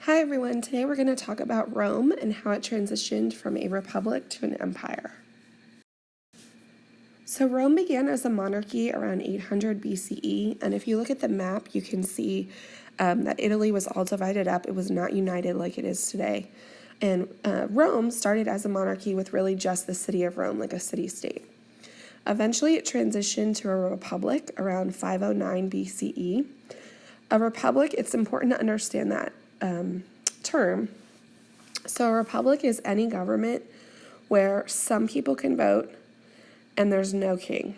Hi everyone, today we're going to talk about Rome and how it transitioned from a republic to an empire. So Rome began as a monarchy around 800 BCE, and if you look at the map, you can see that Italy was all divided up. It was not united like it is today. And Rome started as a monarchy with really just the city of Rome, like a city-state. Eventually, it transitioned to a republic around 509 BCE. A republic, it's important to understand that term. So a republic is any government where some people can vote and there's no king.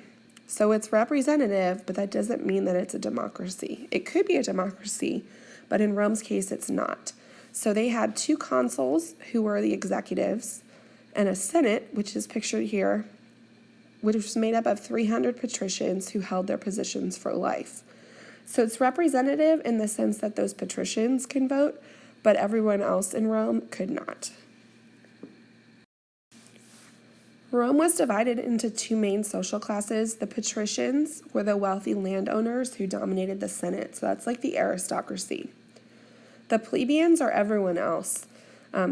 So it's representative, but that doesn't mean that it's a democracy. It could be a democracy, but in Rome's case, it's not. So they had two consuls who were the executives and a senate, which is pictured here, which was made up of 300 patricians who held their positions for life. So it's representative in the sense that those patricians can vote, but everyone else in Rome could not. Rome was divided into two main social classes. The patricians were the wealthy landowners who dominated the Senate, so that's like the aristocracy. The plebeians are everyone else,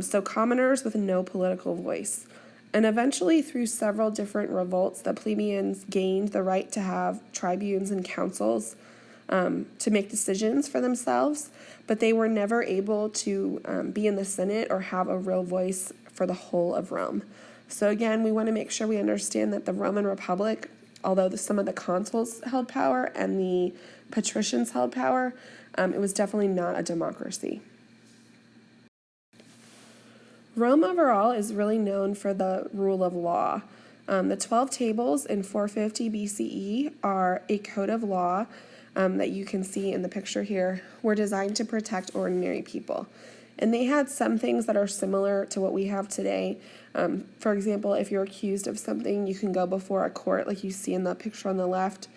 so commoners with no political voice. And eventually, through several different revolts, the plebeians gained the right to have tribunes and councils to make decisions for themselves, but they were never able to be in the Senate or have a real voice for the whole of Rome. So again, we want to make sure we understand that the Roman Republic, although some of the consuls held power and the patricians held power, it was definitely not a democracy. Rome overall is really known for the rule of law. The 12 tables in 450 BCE are a code of law that you can see in the picture here, were designed to protect ordinary people. And they had some things that are similar to what we have today. For example, if you're accused of something, you can go before a court like you see in the picture on the left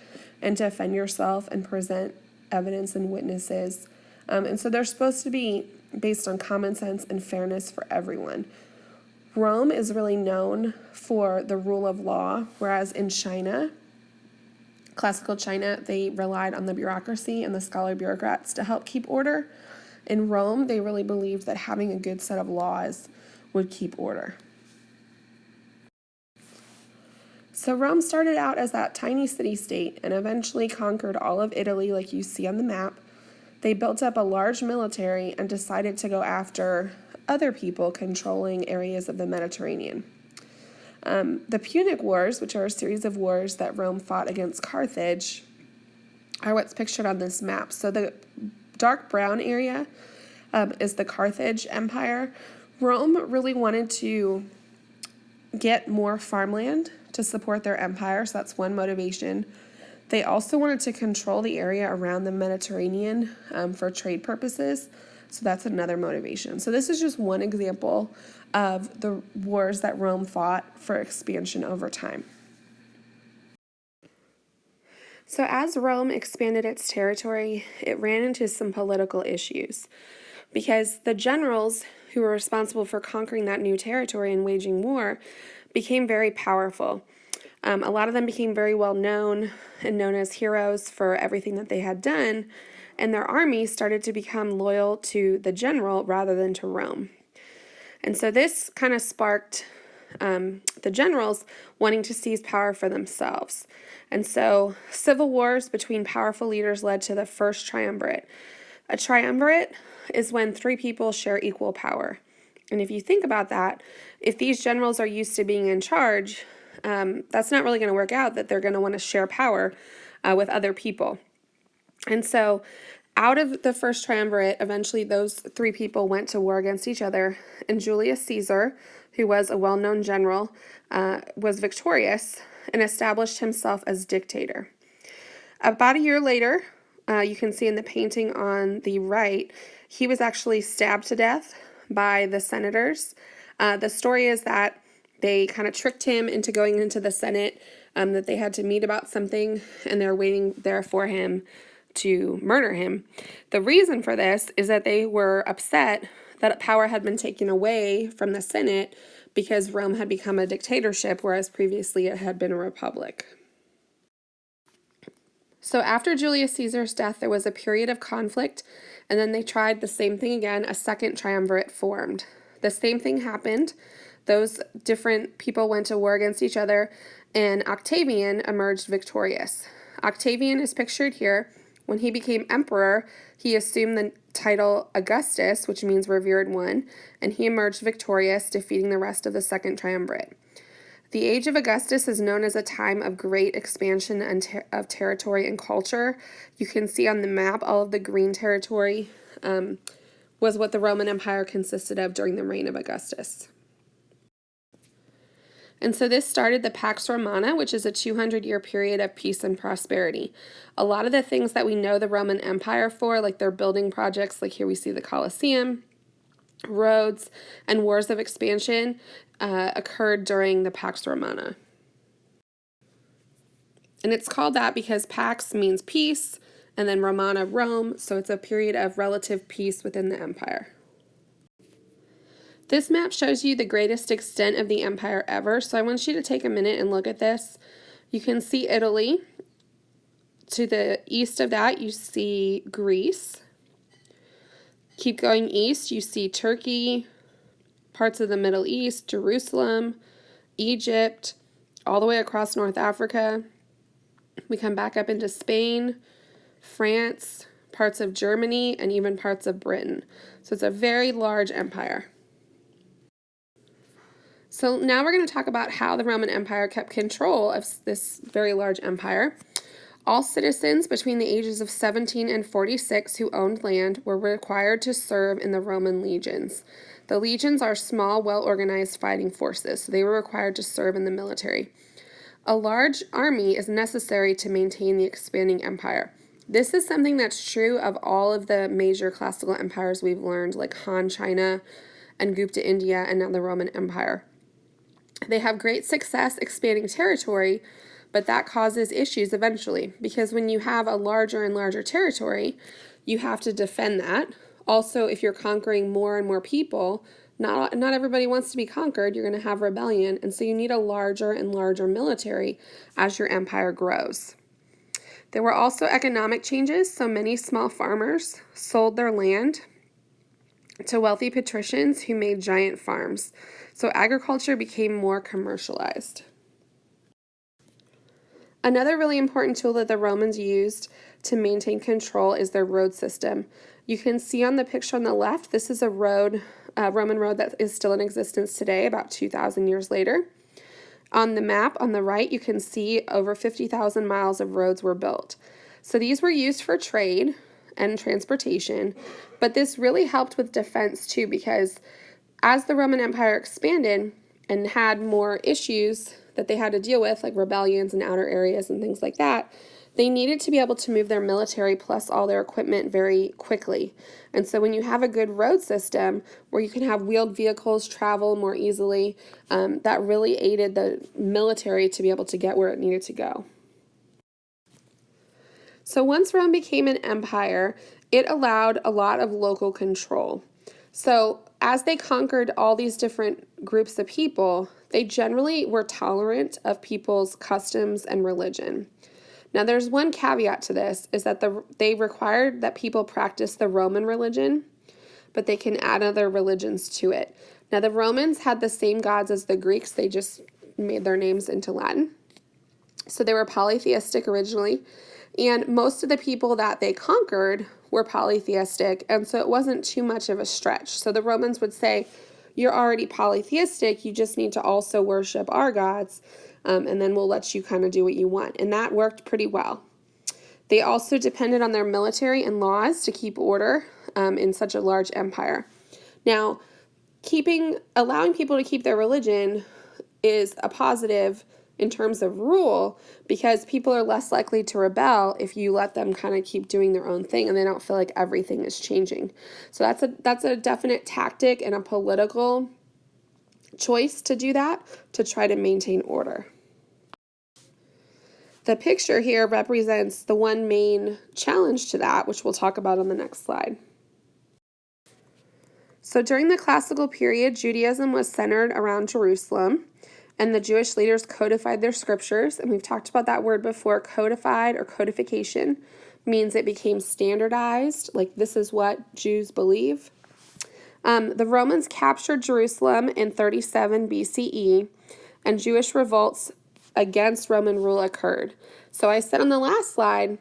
and defend yourself and present evidence and witnesses. And so they're supposed to be based on common sense and fairness for everyone. Rome is really known for the rule of law, whereas in China, classical China, they relied on the bureaucracy and the scholar bureaucrats to help keep order. In Rome, they really believed that having a good set of laws would keep order. So Rome started out as that tiny city-state and eventually conquered all of Italy like you see on the map. They built up a large military and decided to go after other people controlling areas of the Mediterranean. The Punic Wars, which are a series of wars that Rome fought against Carthage, are what's pictured on this map. So the dark brown area is the Carthage Empire. Rome really wanted to get more farmland to support their empire, so that's one motivation. They also wanted to control the area around the Mediterranean for trade purposes, so that's another motivation. So this is just one example of the wars that Rome fought for expansion over time. So as Rome expanded its territory, it ran into some political issues because the generals who were responsible for conquering that new territory and waging war became very powerful. A lot of them became very well known and known as heroes for everything that they had done, and their army started to become loyal to the general rather than to Rome. And so this kind of sparked the generals wanting to seize power for themselves. And so civil wars between powerful leaders led to the first triumvirate. A triumvirate is when three people share equal power. And if you think about that, if these generals are used to being in charge, that's not really going to work out, that they're going to want to share power with other people. And so out of the first triumvirate, eventually those three people went to war against each other, and Julius Caesar, who was a well-known general, was victorious and established himself as dictator. About a year later, you can see in the painting on the right, he was actually stabbed to death by the senators. The story is that they kind of tricked him into going into the Senate, that they had to meet about something, and they're waiting there for him to murder him. The reason for this is that they were upset that power had been taken away from the Senate because Rome had become a dictatorship, whereas previously it had been a republic. So after Julius Caesar's death, there was a period of conflict, and then they tried the same thing again. A second triumvirate formed. The same thing happened. Those different people went to war against each other, and Octavian emerged victorious. Octavian is pictured here. When he became emperor, he assumed the title Augustus, which means revered one, and he emerged victorious, defeating the rest of the second triumvirate. The age of Augustus is known as a time of great expansion of territory and culture. You can see on the map all of the green territory was what the Roman Empire consisted of during the reign of Augustus. And so this started the Pax Romana, which is a 200-year period of peace and prosperity. A lot of the things that we know the Roman Empire for, like their building projects, like here we see the Colosseum, roads, and wars of expansion, occurred during the Pax Romana. And it's called that because Pax means peace, and then Romana, Rome, so it's a period of relative peace within the empire. This map shows you the greatest extent of the empire ever, so I want you to take a minute and look at this. You can see Italy. To the east of that, you see Greece. Keep going east, you see Turkey, parts of the Middle East, Jerusalem, Egypt, all the way across North Africa. We come back up into Spain, France, parts of Germany, and even parts of Britain. So it's a very large empire. So now we're going to talk about how the Roman Empire kept control of this very large empire. All citizens between the ages of 17 and 46 who owned land were required to serve in the Roman legions. The legions are small, well-organized fighting forces, so they were required to serve in the military. A large army is necessary to maintain the expanding empire. This is something that's true of all of the major classical empires we've learned, like Han China and Gupta India and now the Roman Empire. They have great success expanding territory, but that causes issues eventually, because when you have a larger and larger territory, you have to defend that. Also, if you're conquering more and more people, not everybody wants to be conquered, you're going to have rebellion, and so you need a larger and larger military as your empire grows. There were also economic changes, so many small farmers sold their land to wealthy patricians who made giant farms. So agriculture became more commercialized. Another really important tool that the Romans used to maintain control is their road system. You can see on the picture on the left, this is a road, Roman road that is still in existence today, about 2,000 years later. On the map on the right, you can see over 50,000 miles of roads were built. So these were used for trade and transportation, but this really helped with defense too, because as the Roman Empire expanded and had more issues that they had to deal with, like rebellions in outer areas and things like that, they needed to be able to move their military plus all their equipment very quickly. And so when you have a good road system where you can have wheeled vehicles travel more easily, that really aided the military to be able to get where it needed to go. So once Rome became an empire, it allowed a lot of local control. So as they conquered all these different groups of people, they generally were tolerant of people's customs and religion. Now there's one caveat to this, is that they required that people practice the Roman religion, but they can add other religions to it. Now the Romans had the same gods as the Greeks, they just made their names into Latin. So they were polytheistic originally, and most of the people that they conquered were polytheistic, and so it wasn't too much of a stretch. So the Romans would say, you're already polytheistic, you just need to also worship our gods, and then we'll let you kind of do what you want. And that worked pretty well. They also depended on their military and laws to keep order in such a large empire. Now, allowing people to keep their religion is a positive in terms of rule, because people are less likely to rebel if you let them kind of keep doing their own thing and they don't feel like everything is changing. So that's a definite tactic and a political choice to do that, to try to maintain order. The picture here represents the one main challenge to that, which we'll talk about on the next slide. So during the classical period, Judaism was centered around Jerusalem, and the Jewish leaders codified their scriptures. And we've talked about that word before. Codified or codification means it became standardized, like this is what Jews believe. The Romans captured Jerusalem in 37 BCE, and Jewish revolts against Roman rule occurred. So I said on the last slide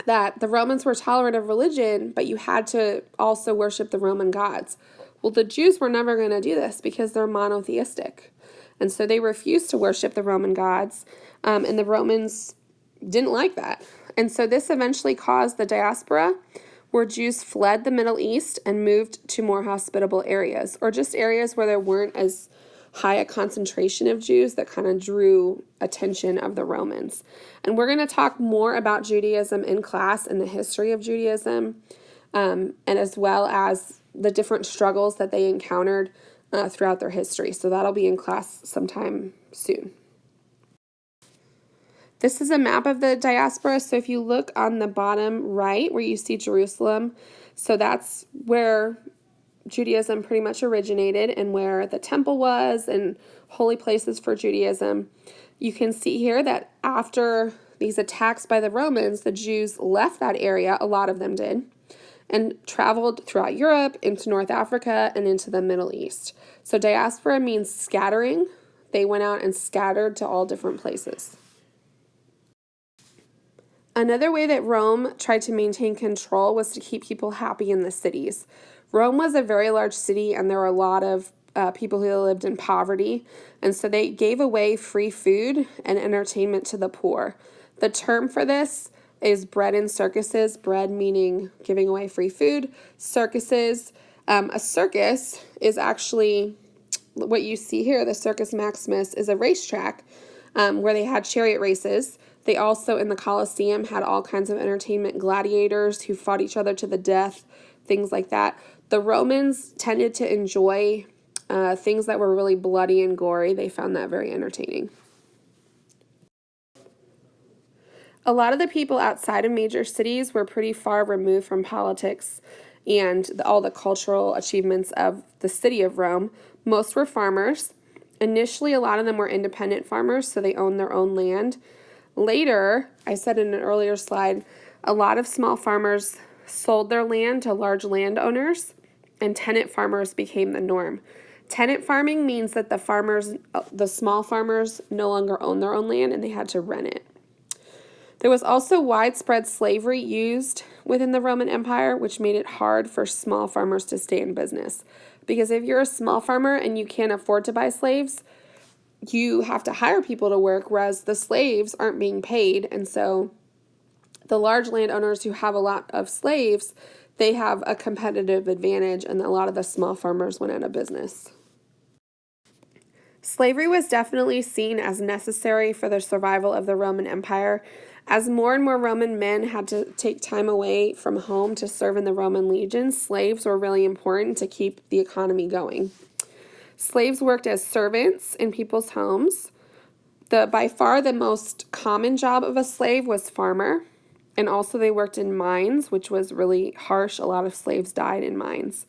that the Romans were tolerant of religion, but you had to also worship the Roman gods. Well, the Jews were never going to do this because they're monotheistic. And so they refused to worship the Roman gods, and the Romans didn't like that. And so this eventually caused the diaspora, where Jews fled the Middle East and moved to more hospitable areas, or just areas where there weren't as high a concentration of Jews that kind of drew attention of the Romans. And we're going to talk more about Judaism in class and the history of Judaism, and as well as the different struggles that they encountered throughout their history. So that'll be in class sometime soon. This is a map of the diaspora. So if you look on the bottom right where you see Jerusalem, so that's where Judaism pretty much originated and where the temple was and holy places for Judaism. You can see here that after these attacks by the Romans, the Jews left that area, a lot of them did, and traveled throughout Europe, into North Africa, and into the Middle East. So diaspora means scattering. They went out and scattered to all different places. Another way that Rome tried to maintain control was to keep people happy in the cities. Rome was a very large city, and there were a lot of people who lived in poverty, and so they gave away free food and entertainment to the poor. The term for this is bread and circuses, bread meaning giving away free food, circuses. A circus is actually what you see here, the Circus Maximus, is a racetrack where they had chariot races. They also, in the Colosseum, had all kinds of entertainment, gladiators who fought each other to the death, things like that. The Romans tended to enjoy things that were really bloody and gory. They found that very entertaining. A lot of the people outside of major cities were pretty far removed from politics and all the cultural achievements of the city of Rome. Most were farmers. Initially, a lot of them were independent farmers, so they owned their own land. Later, I said in an earlier slide, a lot of small farmers sold their land to large landowners, and tenant farmers became the norm. Tenant farming means that the small farmers no longer own their own land and they had to rent it. There was also widespread slavery used within the Roman Empire, which made it hard for small farmers to stay in business. Because if you're a small farmer and you can't afford to buy slaves, you have to hire people to work, whereas the slaves aren't being paid. And so the large landowners who have a lot of slaves, they have a competitive advantage, and a lot of the small farmers went out of business. Slavery was definitely seen as necessary for the survival of the Roman Empire. As more and more Roman men had to take time away from home to serve in the Roman legions, slaves were really important to keep the economy going. Slaves worked as servants in people's homes. By far the most common job of a slave was farmer, and also they worked in mines, which was really harsh. A lot of slaves died in mines.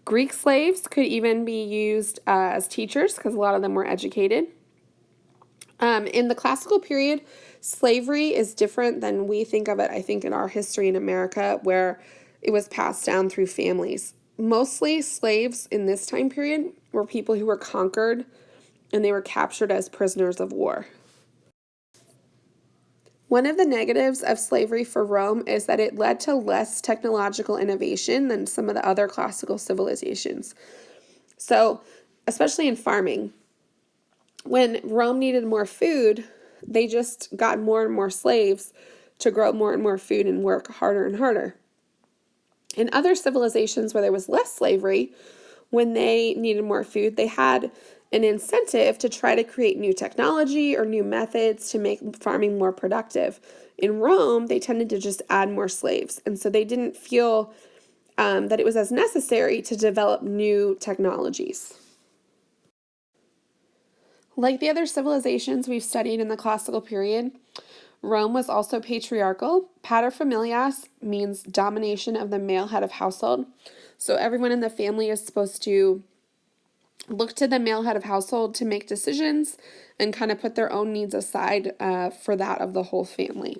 Greek slaves could even be used as teachers because a lot of them were educated. In the classical period, slavery is different than we think of it, I think, in our history in America, where it was passed down through families. Mostly slaves in this time period were people who were conquered and they were captured as prisoners of war. One of the negatives of slavery for Rome is that it led to less technological innovation than some of the other classical civilizations. So, especially in farming, when Rome needed more food, they just got more and more slaves to grow more and more food and work harder and harder. In other civilizations where there was less slavery, when they needed more food, they had an incentive to try to create new technology or new methods to make farming more productive. In Rome, they tended to just add more slaves, and so they didn't feel that it was as necessary to develop new technologies. Like the other civilizations we've studied in the classical period, Rome was also patriarchal. Paterfamilias means domination of the male head of household. So everyone in the family is supposed to looked to the male head of household to make decisions and kind of put their own needs aside for that of the whole family.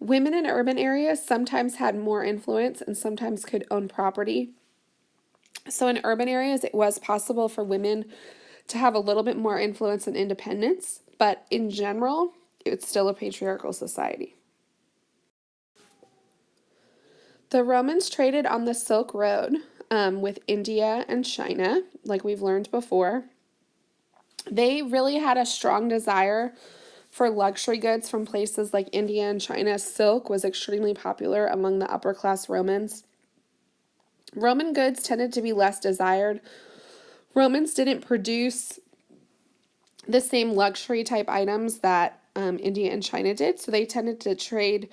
Women in urban areas sometimes had more influence and sometimes could own property. So in urban areas, it was possible for women to have a little bit more influence and independence, but in general, it's still a patriarchal society. The Romans traded on the Silk Road with India and China, like we've learned before. They really had a strong desire for luxury goods from places like India and China. Silk was extremely popular among the upper class Romans. Roman goods tended to be less desired. Romans didn't produce the same luxury type items that India and China did, so they tended to trade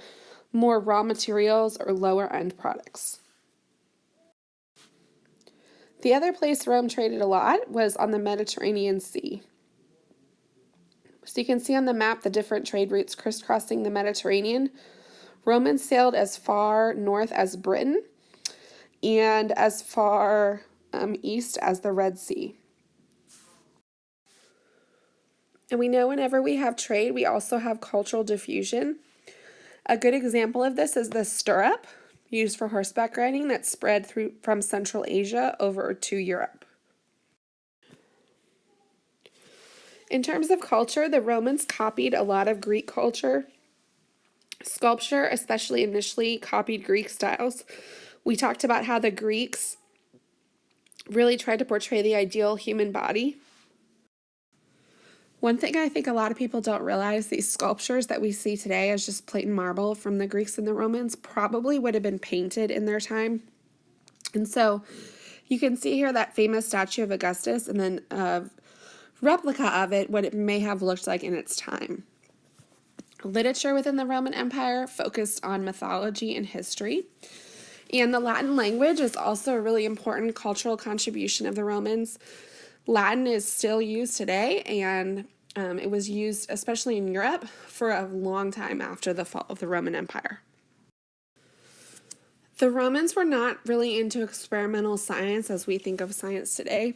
more raw materials or lower end products. The other place Rome traded a lot was on the Mediterranean Sea. So you can see on the map the different trade routes crisscrossing the Mediterranean. Romans sailed as far north as Britain and as far east as the Red Sea. And we know whenever we have trade, we also have cultural diffusion. A good example of this is the stirrup, used for horseback riding, that spread through from Central Asia over to Europe. In terms of culture, the Romans copied a lot of Greek culture. Sculpture, especially initially, copied Greek styles. We talked about how the Greeks really tried to portray the ideal human body. One thing I think a lot of people don't realize, these sculptures that we see today as just plain marble from the Greeks and the Romans probably would have been painted in their time. And so you can see here that famous statue of Augustus and then a replica of it, what it may have looked like in its time. Literature within the Roman Empire focused on mythology and history. And the Latin language is also a really important cultural contribution of the Romans. Latin is still used today, and it was used especially in Europe for a long time after the fall of the Roman Empire. The Romans were not really into experimental science as we think of science today,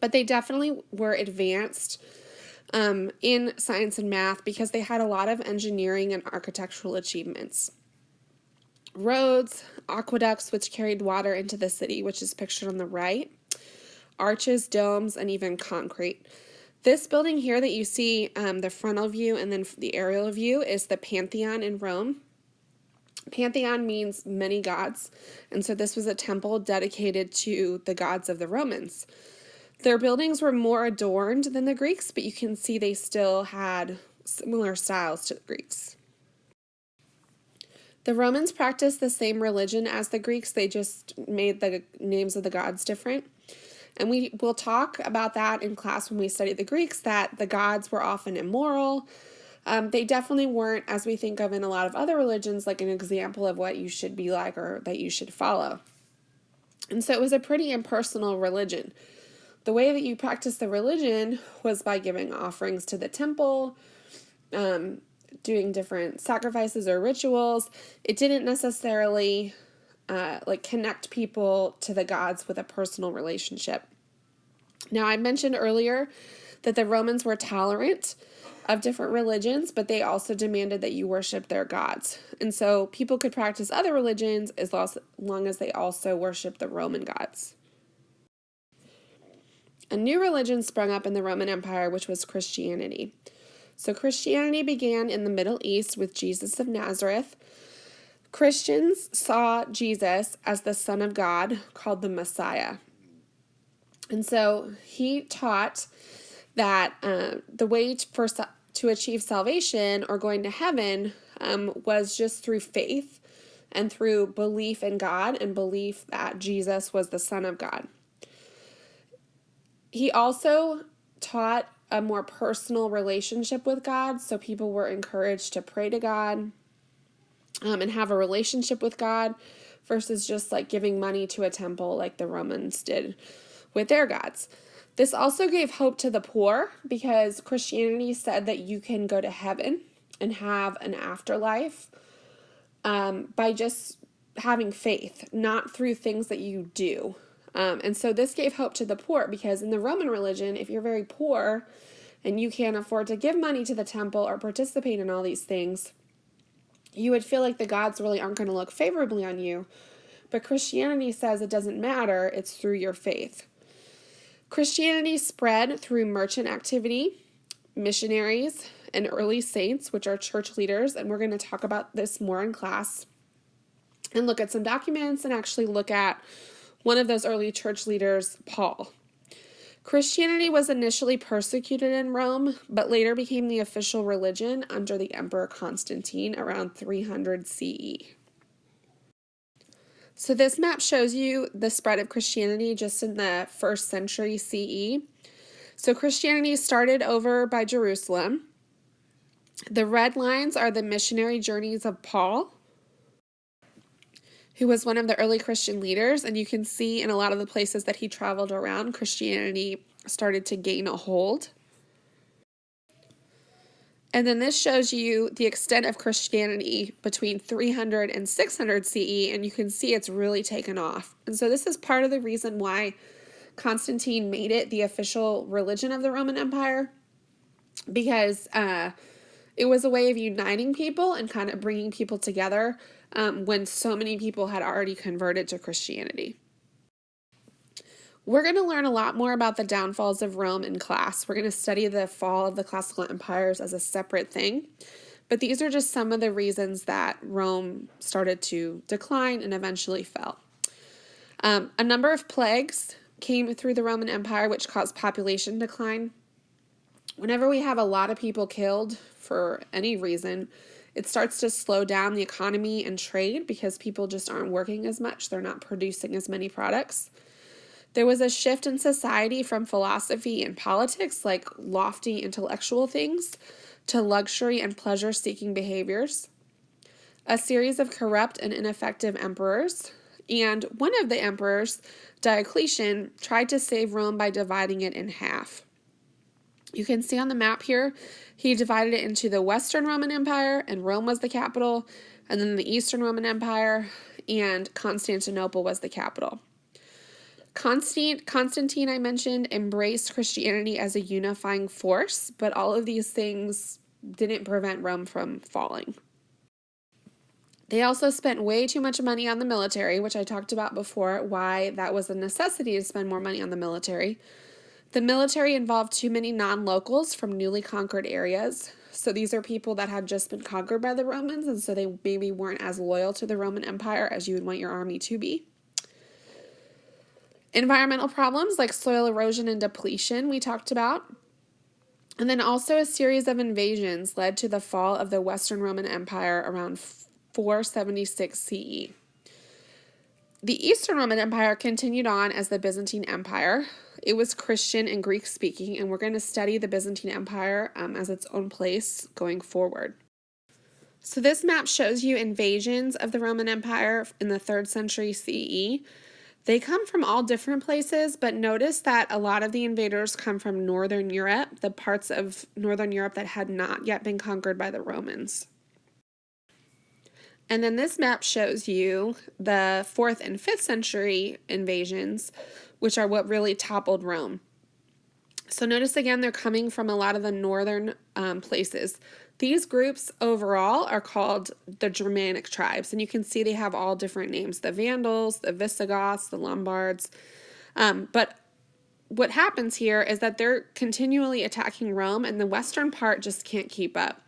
but they definitely were advanced in science and math because they had a lot of engineering and architectural achievements. Roads, aqueducts, which carried water into the city, which is pictured on the right, arches, domes, and even concrete. This building here that you see, the frontal view and then the aerial view, is the Pantheon in Rome. Pantheon means many gods, and so this was a temple dedicated to the gods of the Romans. Their buildings were more adorned than the Greeks, but you can see they still had similar styles to the Greeks. The Romans practiced the same religion as the Greeks, they just made the names of the gods different. And we will talk about that in class when we study the Greeks, that the gods were often immoral. They definitely weren't, as we think of in a lot of other religions, like an example of what you should be like or that you should follow. And so it was a pretty impersonal religion. The way that you practiced the religion was by giving offerings to the temple, doing different sacrifices or rituals. It didn't necessarily connect people to the gods with a personal relationship. Now, I mentioned earlier that the Romans were tolerant of different religions, but they also demanded that you worship their gods. And so people could practice other religions as long as they also worship the Roman gods. A new religion sprung up in the Roman Empire, which was Christianity. So Christianity began in the Middle East with Jesus of Nazareth. Christians saw Jesus as the Son of God, called the Messiah. And so he taught that the way to achieve salvation or going to heaven was just through faith and through belief in God and belief that Jesus was the Son of God. He also taught a more personal relationship with God, so people were encouraged to pray to God and have a relationship with God versus just like giving money to a temple like the Romans did with their gods. This also gave hope to the poor because Christianity said that you can go to heaven and have an afterlife by just having faith, not through things that you do. And so this gave hope to the poor, because in the Roman religion, if you're very poor and you can't afford to give money to the temple or participate in all these things, you would feel like the gods really aren't going to look favorably on you. But Christianity says it doesn't matter, it's through your faith. Christianity spread through merchant activity, missionaries, and early saints, which are church leaders, and we're going to talk about this more in class and look at some documents and actually look at one of those early church leaders, Paul. Christianity was initially persecuted in Rome, but later became the official religion under the Emperor Constantine around 300 CE. So this map shows you the spread of Christianity just in the 1st century CE. So Christianity started over by Jerusalem. The red lines are the missionary journeys of Paul, who was one of the early Christian leaders, and you can see in a lot of the places that he traveled around, Christianity started to gain a hold. And then this shows you the extent of Christianity between 300 and 600 CE, and you can see it's really taken off. And so this is part of the reason why Constantine made it the official religion of the Roman Empire, because it was a way of uniting people and kind of bringing people together when so many people had already converted to Christianity. We're going to learn a lot more about the downfalls of Rome in class. We're going to study the fall of the classical empires as a separate thing. But these are just some of the reasons that Rome started to decline and eventually fell. A number of plagues came through the Roman Empire, which caused population decline. Whenever we have a lot of people killed for any reason, it starts to slow down the economy and trade because people just aren't working as much. They're not producing as many products. There was a shift in society from philosophy and politics, like lofty intellectual things, to luxury and pleasure-seeking behaviors. A series of corrupt and ineffective emperors, and one of the emperors, Diocletian, tried to save Rome by dividing it in half. You can see on the map here, he divided it into the Western Roman Empire, and Rome was the capital, and then the Eastern Roman Empire, and Constantinople was the capital. Constantine, I mentioned, embraced Christianity as a unifying force, but all of these things didn't prevent Rome from falling. They also spent way too much money on the military, which I talked about before, why that was a necessity to spend more money on the military. The military involved too many non-locals from newly conquered areas. So these are people that had just been conquered by the Romans, and so they maybe weren't as loyal to the Roman Empire as you would want your army to be. Environmental problems like soil erosion and depletion we talked about. And then also a series of invasions led to the fall of the Western Roman Empire around 476 CE. The Eastern Roman Empire continued on as the Byzantine Empire. It was Christian and Greek speaking, and we're going to study the Byzantine Empire as its own place going forward. So this map shows you invasions of the Roman Empire in the 3rd century CE. They come from all different places, but notice that a lot of the invaders come from Northern Europe, the parts of Northern Europe that had not yet been conquered by the Romans. And then this map shows you the 4th and 5th century invasions, which are what really toppled Rome. So notice again, they're coming from a lot of the northern places. These groups overall are called the Germanic tribes, and you can see they have all different names, the Vandals, the Visigoths, the Lombards. But what happens here is that they're continually attacking Rome, and the western part just can't keep up.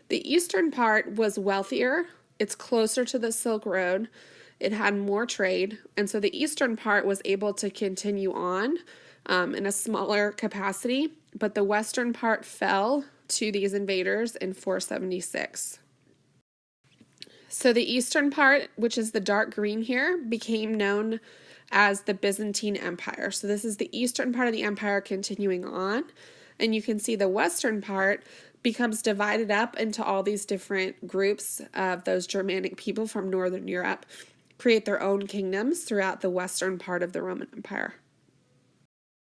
The eastern part was wealthier. It's closer to the Silk Road. It had more trade, and so the eastern part was able to continue on in a smaller capacity, but the western part fell to these invaders in 476. So the eastern part, which is the dark green here, became known as the Byzantine Empire. So this is the eastern part of the empire continuing on, and you can see the western part becomes divided up into all these different groups of those Germanic people from Northern Europe, create their own kingdoms throughout the western part of the Roman Empire.